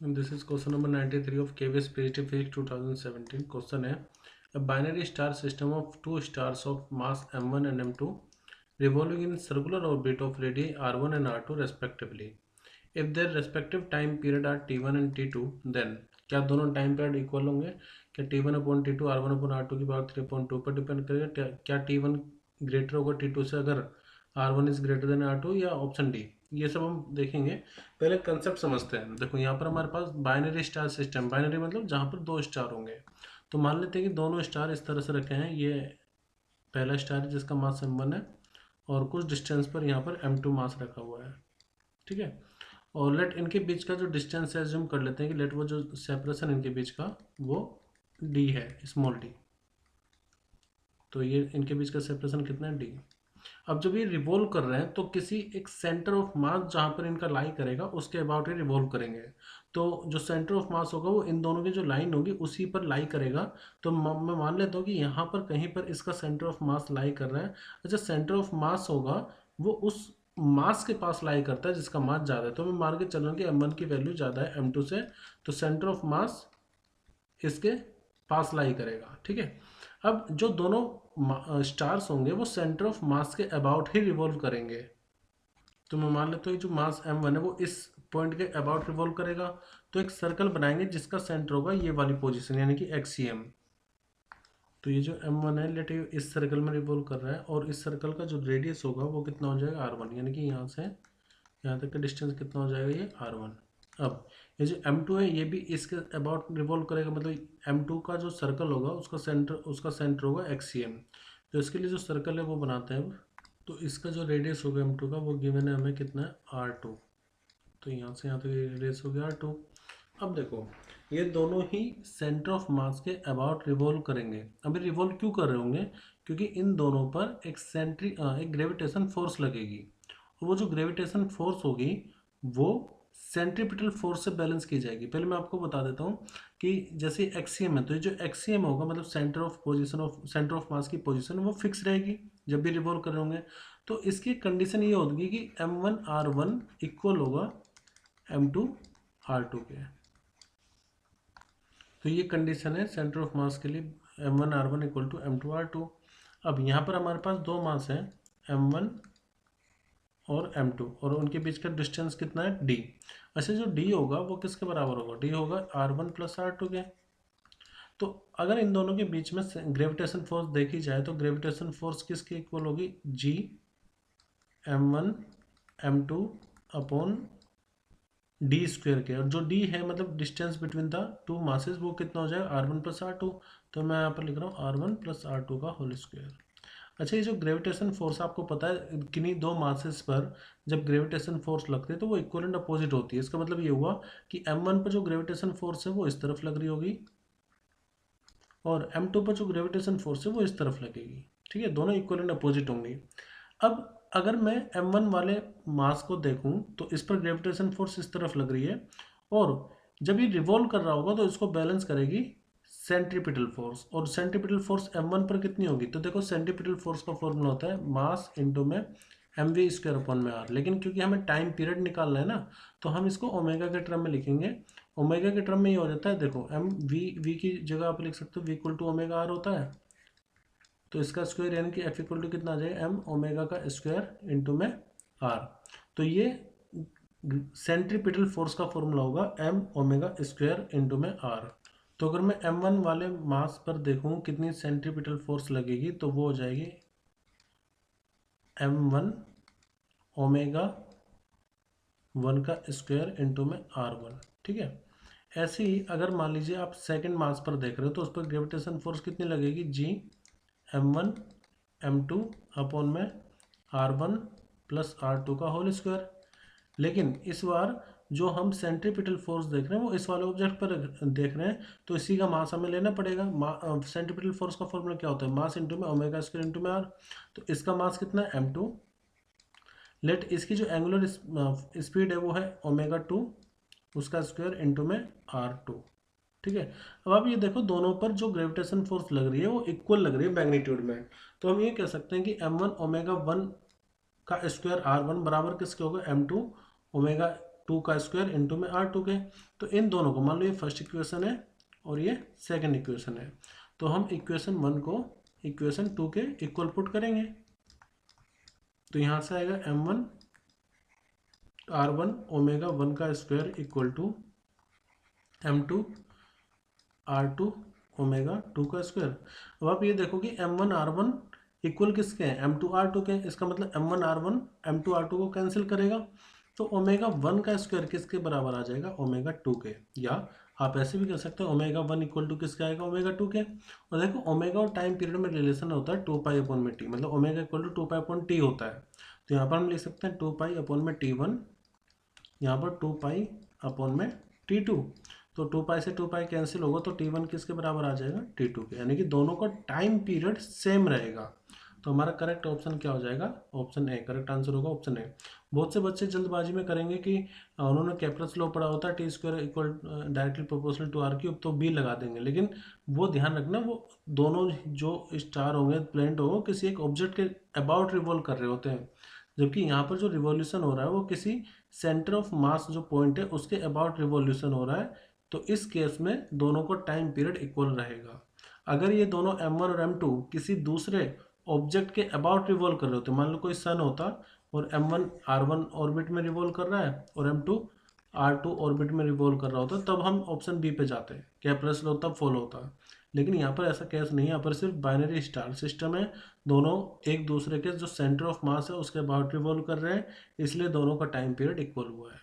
This is question number 93 of KVS PhD Physics 2017. Question है a binary star system of two stars of mass m1 and m2 revolving in circular orbit of radii r1 and r2 respectively. If their respective time period are t1 and t2, then क्या दोनों time period equal होंगे? क्या t1 upon t2 r1 upon r2 की power 3/2 पर depend करेगा? क्या t1 greater होगा t2 से अगर r1 is greater than r2, या ऑप्शन डी? ये सब हम देखेंगे। पहले कंसेप्ट समझते हैं। देखो यहाँ पर हमारे पास बाइनरी स्टार सिस्टम, बाइनरी मतलब जहाँ पर दो स्टार होंगे। तो मान लेते हैं कि दोनों स्टार इस तरह से रखे हैं। ये पहला स्टार है जिसका मास m1 है, और कुछ डिस्टेंस पर यहाँ पर m2 मास रखा हुआ है, ठीक है। और लेट इनके बीच का जो डिस्टेंस है, एज्यूम कर लेते हैं कि लेट वो जो सेपरेशन इनके बीच का वो d है, स्मॉल d। तो ये इनके बीच का सेपरेशन कितना है, d। अब जब ये रिवॉल्व कर रहे हैं तो किसी एक सेंटर ऑफ मास जहाँ पर इनका लाई करेगा उसके अबाउट ही रिवॉल्व करेंगे। तो जो सेंटर ऑफ मास होगा वो इन दोनों की जो लाइन होगी उसी पर लाई करेगा। तो मैं मान लेता हूँ कि यहाँ पर कहीं पर इसका सेंटर ऑफ मास लाई कर रहा है। अच्छा, सेंटर ऑफ मास होगा वो उस मास के पास लाई करता है जिसका मास ज़्यादा है। तो मैं मान के चल रहा हूँ कि m1 की वैल्यू ज़्यादा है m2 से, तो सेंटर ऑफ मास इसके पास लाई करेगा, ठीक है। अब जो दोनों स्टार्स होंगे वो सेंटर ऑफ मास के अबाउट ही रिवॉल्व करेंगे। तो मैं मान लेता हूँ जो मास m1 है वो इस पॉइंट के अबाउट रिवॉल्व करेगा। तो एक सर्कल बनाएंगे जिसका सेंटर होगा ये वाली पोजीशन, यानी कि एक्सियम। तो ये जो m1 है लेट ये इस सर्कल में रिवॉल्व कर रहा है, और इस सर्कल का जो रेडियस होगा वो कितना हो जाएगा r1, यानी कि यहाँ से यहाँ तक का डिस्टेंस कितना हो जाएगा, ये r1। अब ये जो m2 है ये भी इसके अबाउट रिवॉल्व करेगा, मतलब m2 का जो सर्कल होगा उसका सेंटर होगा एक्सियम। तो इसके लिए जो सर्कल है वो बनाते हैं। तो इसका जो रेडियस होगा m2 का वो गिवन है हमें कितना है, r2। तो यहाँ से यहाँ तक रेडियस हो गया r2। अब देखो ये दोनों ही सेंटर ऑफ मास के अबाउट रिवॉल्व करेंगे। अभी रिवॉल्व क्यों कर रहे होंगे? क्योंकि इन दोनों पर एक ग्रेविटेशन फोर्स लगेगी, और वो जो ग्रेविटेशन फोर्स होगी वो सेंट्रीपिटल फोर्स से बैलेंस की जाएगी। पहले मैं आपको बता देता हूँ कि जैसे एक्सियम है, तो ये जो एक्सियम होगा मतलब सेंटर ऑफ मास की पोजीशन वो फिक्स रहेगी जब भी रिवॉल्व कर रहे होंगे। तो इसकी कंडीशन ये होगी कि m1 r1 इक्वल होगा m2 r2 के। तो ये कंडीशन है सेंटर ऑफ मास के लिए, m1 r1 equal to m2 r2। अब यहाँ पर हमारे पास दो मास हैं, m1 और m2, और उनके बीच का डिस्टेंस कितना है, d। अच्छा, जो d होगा वो किसके बराबर होगा, d होगा r1 प्लस r2 के। तो अगर इन दोनों के बीच में ग्रेविटेशन फोर्स देखी जाए तो ग्रेविटेशन फोर्स किसके इक्वल होगी, g m1 m2 upon D square के। और जो डी है मतलब distance between the two masses वो कितना हो जाएगा, r1 प्लस r2। तो मैं यहाँ पर लिख रहा हूँ r1 प्लस r2 का होल स्क्वेयर। अच्छा, ये जो ग्रेविटेशन फोर्स आपको पता है किन्हीं दो मासेस पर जब ग्रेविटेशन फोर्स लगते हैं तो वो इक्वल एंड अपोजिट होती है। इसका मतलब ये हुआ कि m1 पर जो ग्रेविटेशन फोर्स है वो इस तरफ लग रही होगी, और m2 पर जो ग्रेविटेशन फोर्स है वो इस तरफ लगेगी, ठीक है। दोनों इक्वल एंड अपोजिट होंगी। अब अगर मैं m1 वाले मास को देखूं तो इस पर ग्रेविटेशन फोर्स इस तरफ लग रही है, और जब ये रिवॉल्व कर रहा होगा तो इसको बैलेंस करेगी सेंट्रीपिटल फोर्स। और सेंट्रीपिटल फोर्स m1 पर कितनी होगी, तो देखो सेंट्रीपिटल फोर्स का फॉर्मूला होता है मास इंटू में mv स्क्वायर अपॉन में r। लेकिन क्योंकि हमें टाइम पीरियड निकालना है ना, तो हम इसको ओमेगा के टर्म में लिखेंगे। ओमेगा के टर्म में ये हो जाता है, देखो v की जगह आप लिख सकते हो v equal to omega r होता है। तो इसका स्क्वायर यानी कि f इक्वल टू कितना आ जाएगा, m ओमेगा का स्क्वायर इंटू में r। तो ये सेंट्रीपिटल फोर्स का फॉर्मूला होगा m ओमेगा स्क्वायर इंटू में r। तो अगर मैं m1 वाले मास पर देखूं कितनी सेंट्रीपिटल फोर्स लगेगी, तो वो हो जाएगी m1 ओमेगा 1 का स्क्वायर इंटू में r1, ठीक है। ऐसे ही अगर मान लीजिए आप सेकंड मास पर देख रहे हो तो उस पर ग्रेविटेशन फोर्स कितनी लगेगी, g m1 m2 अपॉन में r1 प्लस r2 का होल स्क्वायर। लेकिन इस बार जो हम सेंट्रीपिटल फोर्स देख रहे हैं वो इस वाले ऑब्जेक्ट पर देख रहे हैं, तो इसी का मास हमें लेना पड़ेगा। सेंट्रीपिटल फोर्स का फॉर्मूला क्या होता है, मास इंटू में ओमेगा स्क्वायर इंटू में r। तो इसका मास कितना है, m2। लेट इसकी जो एंगुलर स्पीड है वो है ओमेगा 2, उसका स्क्वायर इंटू में r2, ठीक है। अब आप ये देखो दोनों पर जो ग्रेविटेशन फोर्स लग रही है वो इक्वल लग रही है मैग्नीट्यूड में। तो हम ये कह सकते हैं कि m1 ओमेगा 1 का स्क्वायर r1 बराबर किसके होगा, m2 ओमेगा 2 का स्क्वायर इंटू में R2 के। तो इन दोनों को मान लो ये फर्स्ट इक्वेशन है और ये सेकंड इक्वेशन है, तो हम इक्वेशन 1 को इक्वेशन 2 के इक्वल पुट करेंगे। तो यहाँ से आएगा m1 R1 ओमेगा 1 का square equal to m2 R2 omega 2 का स्क्वायर। अब आप ये देखो कि m1 R1 इक्वल किसके हैं, m2 R2 के। इसका मतलब m1 R1 m2 R2 को कैंसिल करेगा, तो ओमेगा 1 का स्क्वायर किसके बराबर आ जाएगा, ओमेगा 2 के। या आप ऐसे भी कर सकते हैं ओमेगा 1 इक्वल टू किसके आएगा, ओमेगा 2 के। और देखो ओमेगा और टाइम पीरियड में रिलेशन होता है 2 पाई अपॉन में टी, मतलब omega equal to 2 pi upon t होता है। तो यहाँ पर हम लिख सकते हैं 2 पाई अपॉन में T1, यहाँ पर 2 पाई अपॉन में T2। तो 2 पाई से 2 पाई कैंसिल होगा, तो T1 किसके बराबर आ जाएगा, T2 के। यानी कि दोनों का टाइम पीरियड सेम रहेगा। तो हमारा करेक्ट ऑप्शन क्या हो जाएगा, ऑप्शन ए। करेक्ट आंसर होगा ऑप्शन ए। बहुत से बच्चे जल्दबाजी में करेंगे कि उन्होंने कैपरस लॉ पढ़ा होता है t square equal directly proportional to r cube, तो बी लगा देंगे। लेकिन वो ध्यान रखना, वो दोनों जो स्टार होंगे प्लेनेट होंगे किसी एक ऑब्जेक्ट के अबाउट रिवॉल्व कर रहे होते हैं, जबकि यहाँ पर जो रिवॉल्यूशन हो रहा है वो किसी सेंटर ऑफ मास जो पॉइंट है उसके अबाउट रिवॉल्यूशन हो रहा है। तो इस केस में दोनों का टाइम पीरियड इक्वल रहेगा। अगर ये दोनों m1 और m2 किसी दूसरे ऑब्जेक्ट के अबाउट रिवॉल्व कर रहे होते, मान लो कोई सन होता और m1 R1 ऑर्बिट में रिवॉल्व कर रहा है और m2 R2 ऑर्बिट में रिवॉल्व कर रहा होता, तब हम ऑप्शन बी पे जाते हैं, कैपरस लॉ तब फॉलो होता। लेकिन यहाँ पर ऐसा केस नहीं है, यहाँ पर सिर्फ बाइनरी स्टार सिस्टम है। दोनों एक दूसरे के जो सेंटर ऑफ मास है उसके अबाउट रिवॉल्व कर रहे हैं, इसलिए दोनों का टाइम पीरियड इक्वल हुआ है।